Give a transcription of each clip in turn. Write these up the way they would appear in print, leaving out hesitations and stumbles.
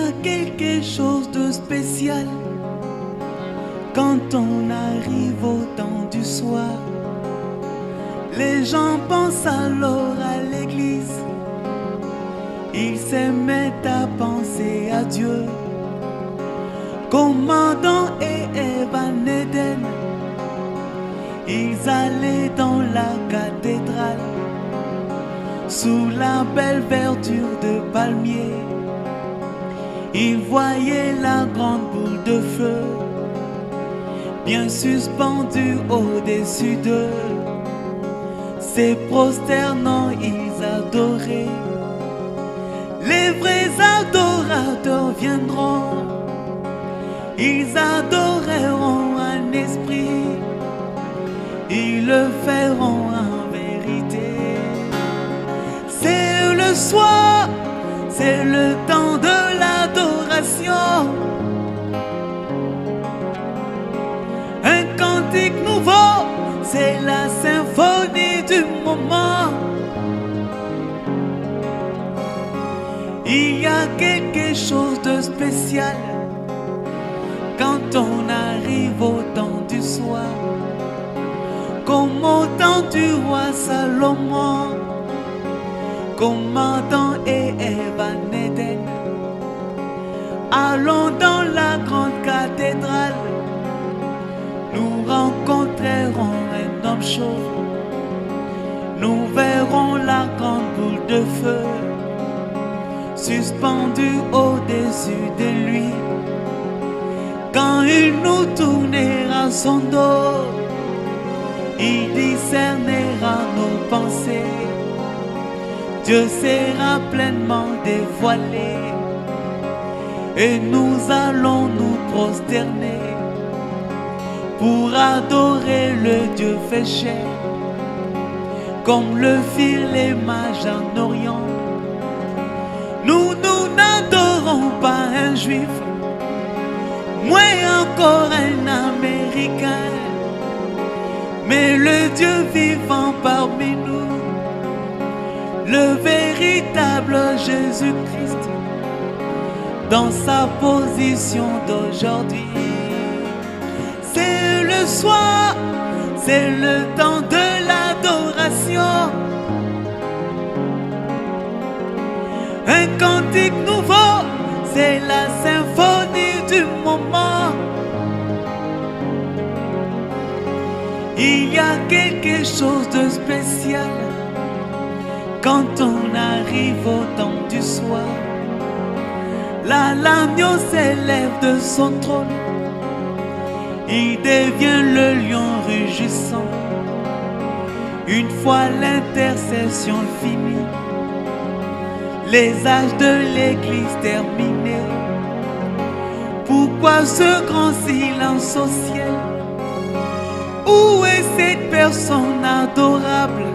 a quelque chose de spécial quand on arrive au temps du soir. Les gens pensent alors à l'église, ils se mettent à penser à Dieu. Comme Adam et Ève en Éden, ils allaient dans la cathédrale, sous la belle verdure de palmier. Ils voyaient la grande boule de feu, bien suspendue au-dessus d'eux. Se prosternant, ils adoraient. Les vrais adorateurs viendront, ils adoreront en esprit, ils le feront en vérité. C'est le soir, c'est le temps de l'adoration. Un cantique nouveau, c'est la symphonie du moment. Il y a quelque chose de spécial quand on arrive au temps du soir, comme au temps du roi Salomon, comme Adam et Ève en Éden. Allons dans la grande cathédrale, nous rencontrerons un homme chaud, nous verrons la grande boule de feu suspendue au-dessus de lui. Quand il nous tournera son dos, il discernera nos pensées. Dieu sera pleinement dévoilé et nous allons nous prosterner pour adorer le Dieu fait chair, comme le firent les mages en Orient. Nous n'adorons pas un juif, moins encore un Américain, mais le Dieu vivant parmi nous, le véritable Jésus-Christ, dans sa position d'aujourd'hui. C'est le soir, c'est le temps de l'adoration. Un cantique nouveau, c'est la symphonie du moment. Il y a quelque chose de spécial quand on arrive au temps du soir. Là, l'agneau s'élève de son trône, il devient le lion rugissant. Une fois l'intercession finie, les âges de l'église terminés, pourquoi ce grand silence au ciel? Où est cette personne adorable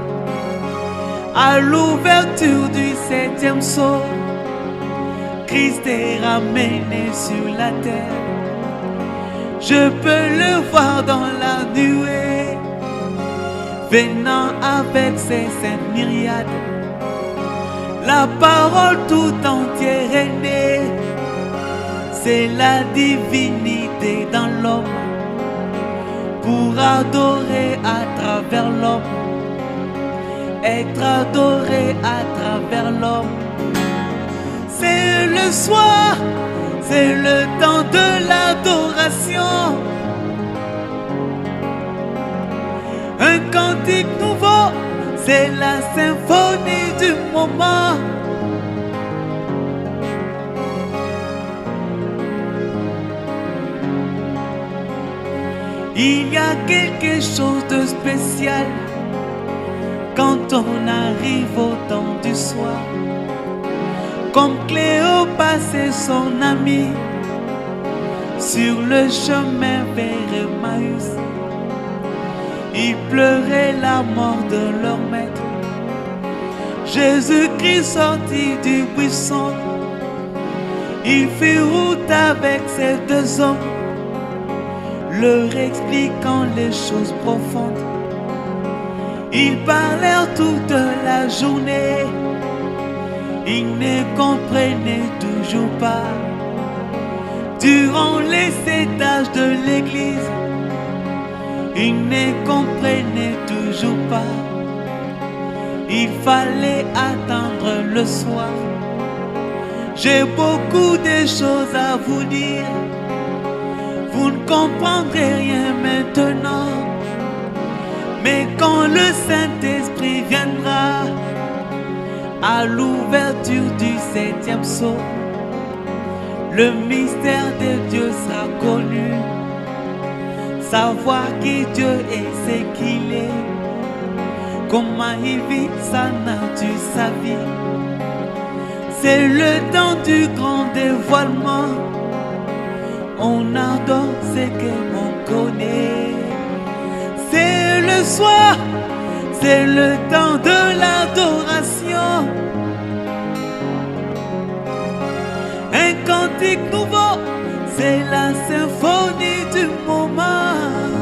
à l'ouverture du 7e sceau? Christ est ramené sur la terre, je peux le voir dans la nuée, venant avec ses saintes myriades. La parole tout entière est née, c'est la divinité dans l'homme, pour adorer à travers l'homme, être adoré à travers l'homme. C'est le soir, c'est le temps de l'adoration. Un cantique nouveau, c'est la symphonie du moment. Il y a quelque chose de spécial quand on arrive au temps du soir, comme Cléopas et son ami sur le chemin vers Emmaüs. Ils pleuraient la mort de leur maître. Jésus-Christ sortit du buisson, il fit route avec ces deux hommes, leur expliquant les choses profondes. Ils parlèrent toute la journée, ils ne comprenaient toujours pas. Durant les 7 âges de l'église, ils ne comprenaient toujours pas. Il fallait attendre le soir. J'ai beaucoup de choses à vous dire. Vous ne comprendrez rien maintenant. Mais quand le Saint-Esprit viendra, à l'ouverture du 7e sceau, le mystère de Dieu sera connu. Savoir qui Dieu est, ce qu'il est. Comment il vit sa nature, sa vie. C'est le temps du grand dévoilement. On adore ce que l'on connaît. C'est le soir, c'est le temps de l'adoration. Un cantique nouveau, c'est la symphonie du moment.